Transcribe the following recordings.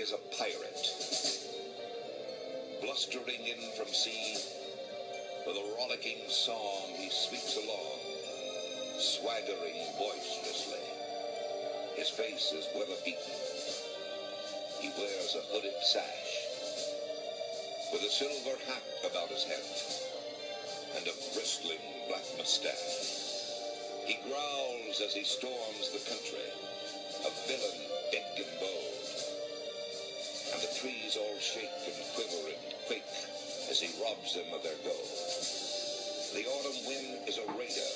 is a pirate. Blustering in from sea, with a rollicking song he sweeps along, swaggering boisterously. His face is weather-beaten. He wears a hooded sash, with a silver hat about his head, and a bristling black mustache. He growls as he storms the country, a villain big and bold, and the trees all shake and quiver and quake as he robs them of their gold. The autumn wind is a raider,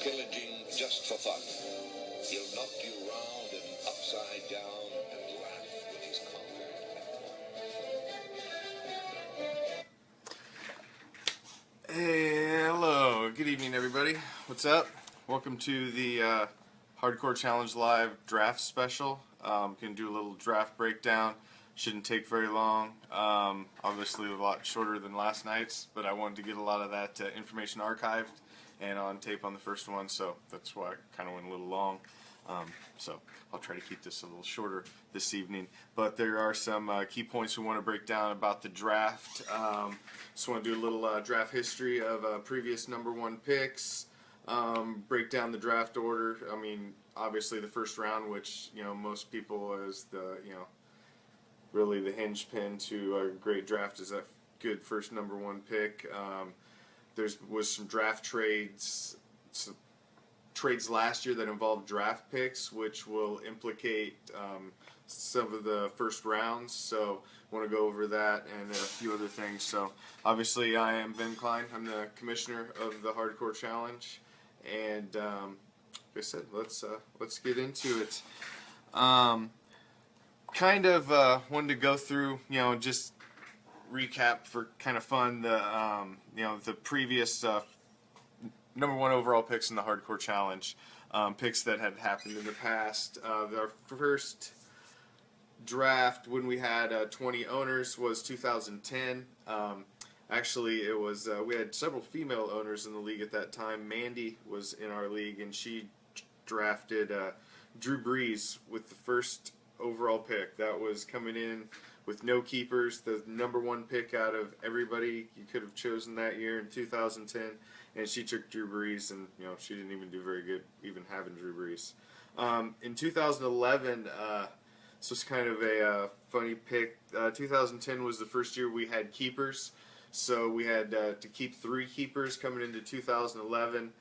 pillaging just for fun. He'll knock you round and upside down and laugh when he's conquered and won. Hey, hello. Good evening, everybody. What's up? Welcome to the Hardcore Challenge Live draft special. Going to do a little draft breakdown. Shouldn't take very long. Obviously a lot shorter than last night's, but I wanted to get a lot of that information archived and on tape on the first one, so that's why I kind of went a little long. So I'll try to keep this a little shorter this evening. But there are some key points we want to break down about the draft. Just want to do a little draft history of previous number one picks. Break down the draft order. I mean, obviously the first round, which most people is the really the hinge pin to a great draft, is that good first number one pick. Was some draft trades. Trades last year that involved draft picks, which will implicate some of the first rounds. So I want to go over that and a few other things. So obviously I am Ben Klein. I'm the commissioner of the Hardcore Challenge, and like I said, let's get into it. Wanted to go through, just recap for kind of fun the previous number one overall picks in the Hardcore Challenge, picks that had happened in the past. Our first draft when we had 20 owners was 2010. Actually, it was we had several female owners in the league at that time. Mandy was in our league, and she drafted Drew Brees with the first overall pick. That was coming in with no keepers, the number one pick out of everybody you could have chosen that year in 2010. And she took Drew Brees, and she didn't even do very good, even having Drew Brees. In 2011, this was kind of a funny pick. 2010 was the first year we had keepers, so we had to keep 3 keepers coming into 2011.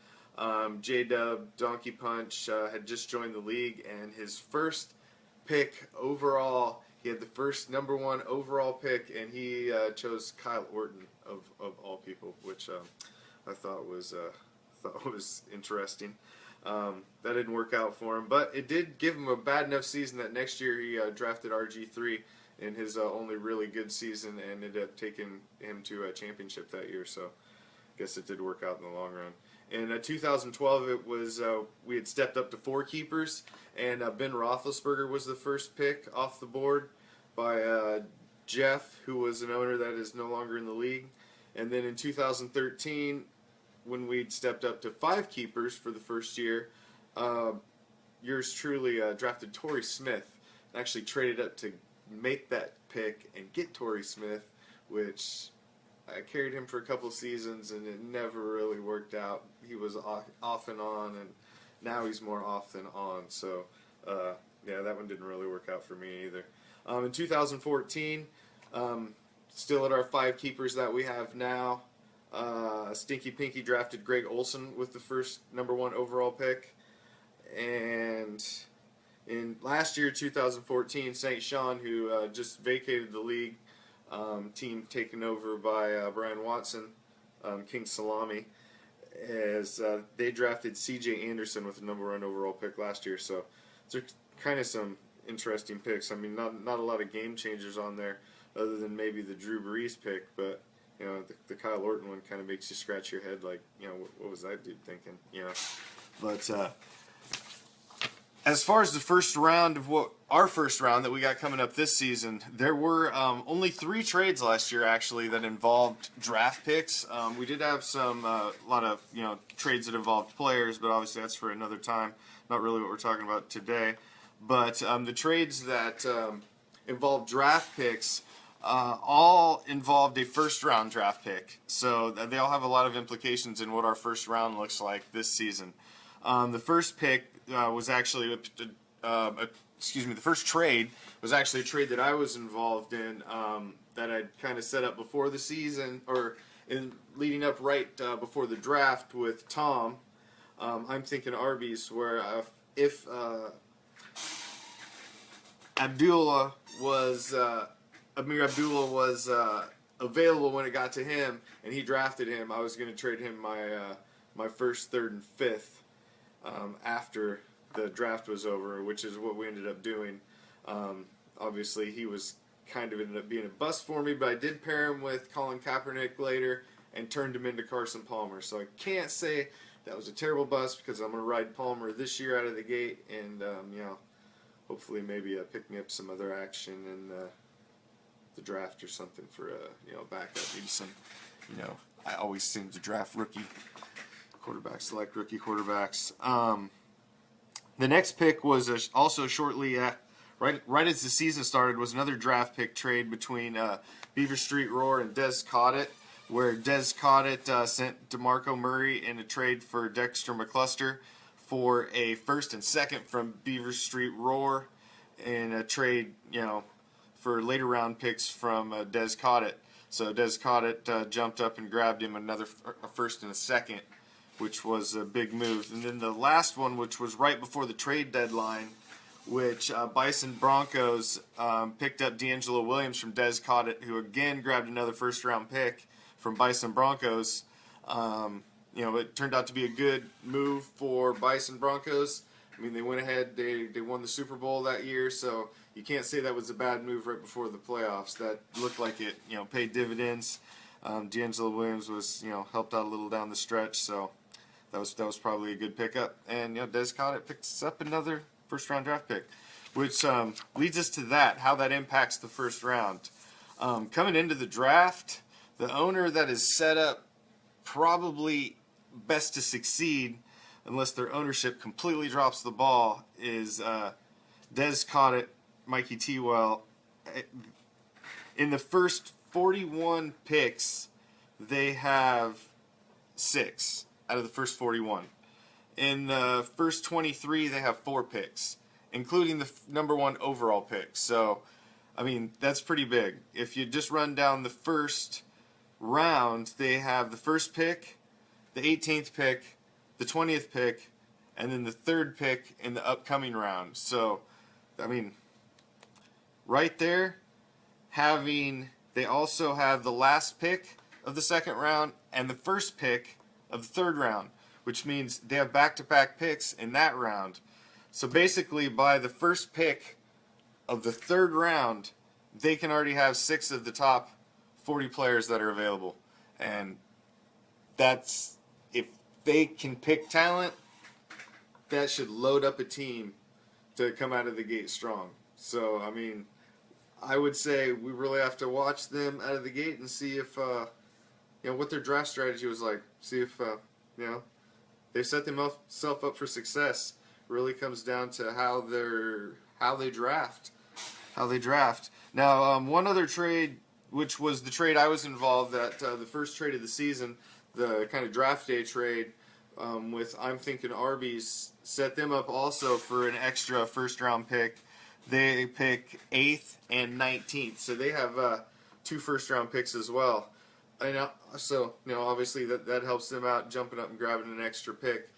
J-Dub Donkey Punch had just joined the league, and his first pick overall, he had the first number one overall pick, and he chose Kyle Orton of all people, which I thought was interesting. That didn't work out for him, but it did give him a bad enough season that next year he drafted RG3 in his only really good season, and ended up taking him to a championship that year. So I guess it did work out in the long run. In 2012, it was we had stepped up to 4 keepers, and Ben Roethlisberger was the first pick off the board by Jeff, who was an owner that is no longer in the league. And then in 2013, when we'd stepped up to 5 keepers for the first year, yours truly drafted Torrey Smith. Actually traded up to make that pick and get Torrey Smith, which I carried him for a couple seasons, and it never really worked out. He was off and on, and now he's more off than on. So, yeah, that one didn't really work out for me either. In 2014, still at our 5 keepers that we have now, Stinky Pinky drafted Greg Olson with the first number one overall pick. And in last year, 2014, St. Sean, who just vacated the league, team taken over by Brian Watson, King Salami, as they drafted C.J. Anderson with the number one overall pick last year. So they're kind of some interesting picks. I mean, not a lot of game changers on there, other than maybe the Drew Brees pick, but the Kyle Orton one kind of makes you scratch your head, like, what was that dude thinking? But as far as the first round of our first round that we got coming up this season, there were only 3 trades last year actually that involved draft picks. We did have a lot of trades that involved players, but obviously that's for another time. Not really what we're talking about today. But the trades that involved draft picks. All involved a first-round draft pick, so they all have a lot of implications in what our first round looks like this season. The first pick was actually, the first trade was actually a trade that I was involved in, that I'd kind of set up before the season, or leading up right before the draft with Tom. I'm thinking Arby's, where if Amir Abdullah was available when it got to him, and he drafted him, I was going to trade him my first, third, and fifth after the draft was over, which is what we ended up doing. Obviously, he was kind of ended up being a bust for me, but I did pair him with Colin Kaepernick later and turned him into Carson Palmer. So I can't say that was a terrible bust, because I'm going to ride Palmer this year out of the gate, and hopefully maybe picking up some other action in the draft or something for backup. Maybe some, I always seem to draft rookie quarterbacks, select rookie quarterbacks. The next pick was also shortly right as the season started, was another draft pick trade between Beaver Street Roar and Des Cottet, where Des Cottet sent DeMarco Murray in a trade for Dexter McCluster for a first and second from Beaver Street Roar, in a trade, for later round picks from Des Cottet. So Des Cottet jumped up and grabbed him a first and a second, which was a big move. And then the last one, which was right before the trade deadline, which Bison Broncos picked up D'Angelo Williams from Des Cottet, who again grabbed another first-round pick from Bison Broncos. It turned out to be a good move for Bison Broncos. I mean, they went ahead, they won the Super Bowl that year, so you can't say that was a bad move right before the playoffs. That looked like it, paid dividends. D'Angelo Williams was, helped out a little down the stretch, so that was probably a good pickup. And, Des Cottet picks up another first-round draft pick, which leads us to how that impacts the first round. Coming into the draft, the owner that is set up probably best to succeed, unless their ownership completely drops the ball, is Des Cottet, Mikey Tewell. In the first 41 picks, they have 6 out of the first 41. In the first 23, they have 4 picks, including the number 1 overall pick. So, I mean, that's pretty big. If you just run down the first round, they have the first pick, the 18th pick, the 20th pick, and then the 3rd pick in the upcoming round. So, I mean, right there, they also have the last pick of the 2nd round and the first pick of the 3rd round, which means they have back-to-back picks in that round. So basically, by the first pick of the 3rd round, they can already have 6 of the top 40 players that are available. And that's, if they can pick talent, that should load up a team to come out of the gate strong. So, I mean, I would say we really have to watch them out of the gate and see if, what their draft strategy was like. See if, they set themselves up for success. Really comes down to how they draft. Now, one other trade, which was the trade I was involved at, the first trade of the season, the kind of draft day trade with I'm Thinking Arby's, set them up also for an extra first-round pick. They pick 8th and 19th, so they have 2 first-round picks as well. So, obviously that helps them out, jumping up and grabbing an extra pick.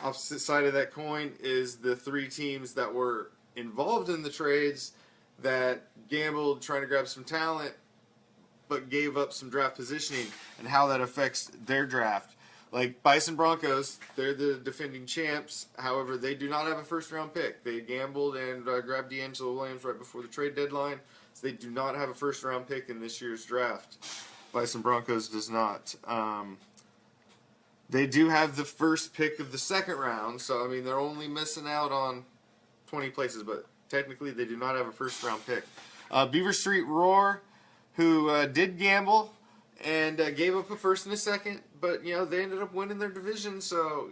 Opposite side of that coin is the 3 teams that were involved in the trades that gambled trying to grab some talent but gave up some draft positioning, and how that affects their draft. Like Bison Broncos, they're the defending champs. However, they do not have a first-round pick. They gambled and grabbed D'Angelo Williams right before the trade deadline, so they do not have a first-round pick in this year's draft. Bison Broncos does not. They do have the first pick of the 2nd round, so, I mean, they're only missing out on 20 places, but technically they do not have a first-round pick. Beaver Street Roar, who did gamble and gave up a first and a second, but, they ended up winning their division, so,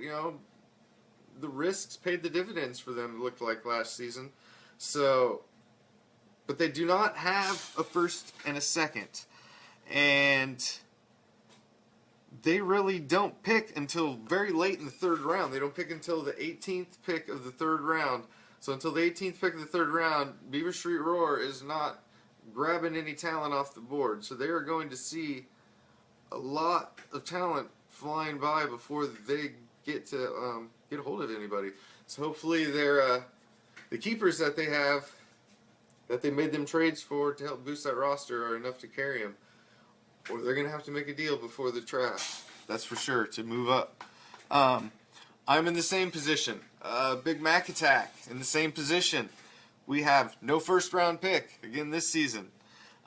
the risks paid the dividends for them, it looked like, last season. So, but they do not have a first and a second. And they really don't pick until very late in the third round. They don't pick until the 18th pick of the third round. So until the 18th pick of the third round, Beaver Street Roar is not grabbing any talent off the board. So they are going to see a lot of talent flying by before they get to get a hold of anybody. So hopefully the keepers that they have, that they made them trades for to help boost that roster, are enough to carry them. Or they're going to have to make a deal before the draft. That's for sure, to move up. I'm in the same position. Big Mac Attack in the same position. We have no first round pick again this season.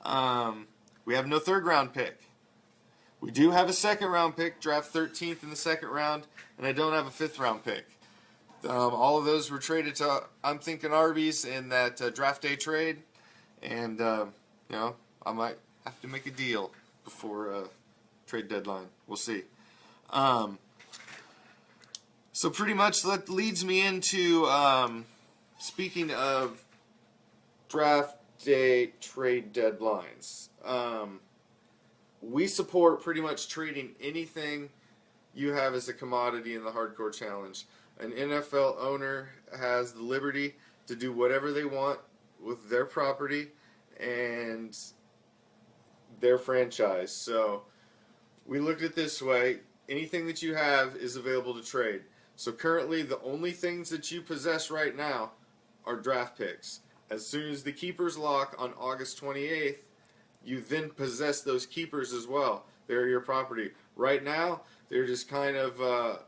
We have no third round pick. We do have a second round pick, draft 13th in the second round, and I don't have a fifth round pick. All of those were traded to, I'm thinking, Arby's in that draft day trade, and I might have to make a deal before trade deadline. We'll see. So pretty much that leads me into speaking of draft day trade deadlines. We support pretty much trading anything you have as a commodity in the Hardcore Challenge. An NFL owner has the liberty to do whatever they want with their property and their franchise. So we looked at it this way. Anything that you have is available to trade. So currently the only things that you possess right now are draft picks. As soon as the keepers lock on August 28th, you then possess those keepers as well. They're your property. Right now, they're just kind of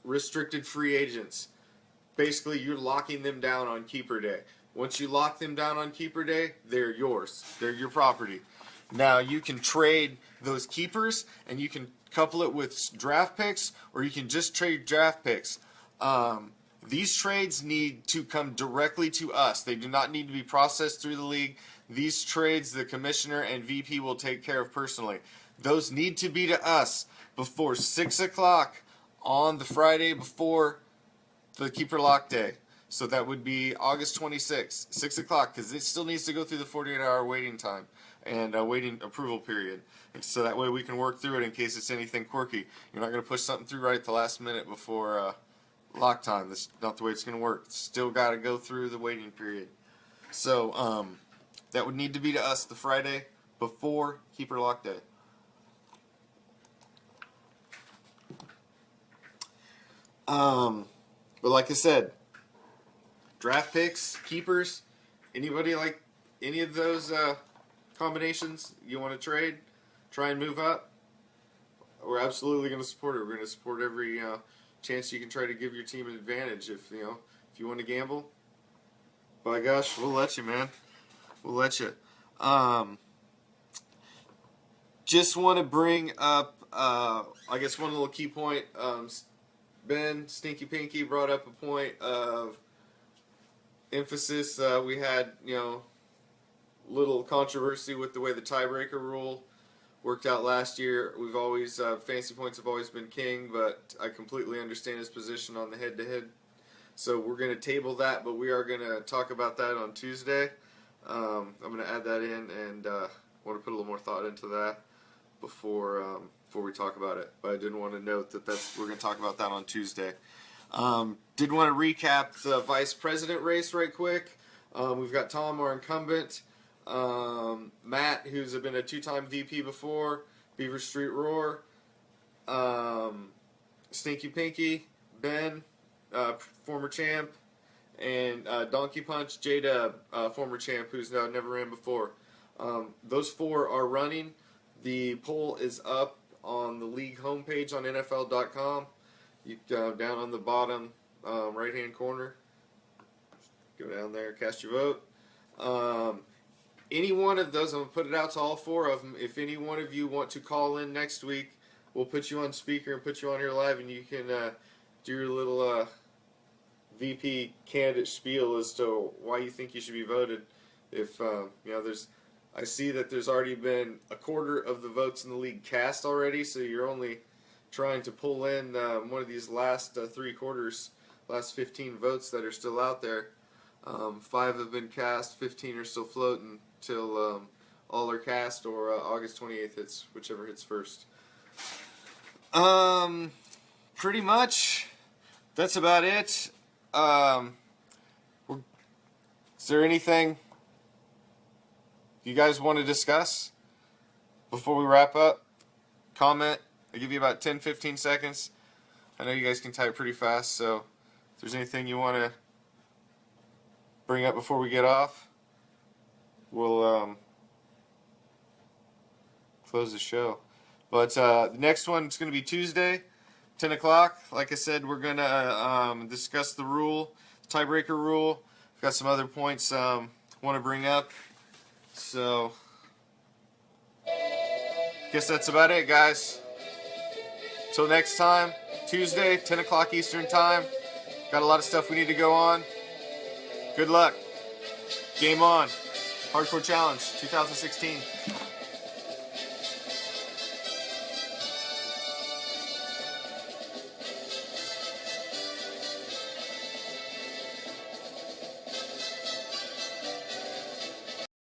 restricted free agents. Basically, you're locking them down on Keeper Day. Once you lock them down on Keeper Day, they're yours. They're your property. Now, you can trade those keepers, and you can couple it with draft picks, or you can just trade draft picks. These trades need to come directly to us. They do not need to be processed through the league. These trades, the commissioner and VP will take care of personally. Those need to be to us before 6 o'clock on the Friday before the Keeper Lock Day. So that would be August 26th, 6 o'clock, because it still needs to go through the 48-hour waiting time and waiting approval period. And so that way we can work through it in case it's anything quirky. You're not going to push something through right at the last minute before lock time. That's not the way it's going to work. It's still got to go through the waiting period. So that would need to be to us the Friday before Keeper Lock Day. But like I said, draft picks, keepers, anybody like any of those combinations you want to trade, try and move up, we're absolutely going to support it. We're going to support every chance you can try to give your team an advantage. If you want to gamble, by gosh, we'll let you, man. We'll let you. Just want to bring up, I guess, one little key point. Ben Stinky Pinky brought up a point of emphasis. We had, little controversy with the way the tiebreaker rule worked out last year. We've always, fantasy points have always been king, but I completely understand his position on the head-to-head. So we're going to table that, but we are going to talk about that on Tuesday. I'm going to add that in, and want to put a little more thought into that before we talk about it. But I did want to note that we're going to talk about that on Tuesday. Did want to recap the vice president race right quick. We've got Tom, our incumbent, Matt, who's been a two-time VP before, Beaver Street Roar, Stinky Pinky, Ben, former champ, and Donkey Punch, J-Dub, former champ, who's never ran before. Those four are running. The poll is up on the league homepage on NFL.com. You go down on the bottom right-hand corner. Go down there, cast your vote. Any one of those, I'm going to put it out to all four of them. If any one of you want to call in next week, we'll put you on speaker and put you on here live, and you can do your little VP candidate spiel as to why you think you should be voted. If I see that there's already been a quarter of the votes in the league cast already, so you're only trying to pull in one of these last 3 quarters, last 15 votes that are still out there. 5 have been cast, 15 are still floating till all are cast, or August 28th hits, whichever hits first. Pretty much, that's about it. Is there anything you guys want to discuss before we wrap up? Comment. I'll give you about 10-15 seconds. I know you guys can type pretty fast, so if there's anything you want to bring up before we get off, we'll close the show. But the next one's going to be Tuesday, 10 o'clock. Like I said, we're going to discuss the rule, the tiebreaker rule. I've got some other points I want to bring up. So, guess that's about it, guys. Till next time, Tuesday, 10 o'clock Eastern Time. Got a lot of stuff we need to go on. Good luck. Game on. Hardcore Challenge 2016.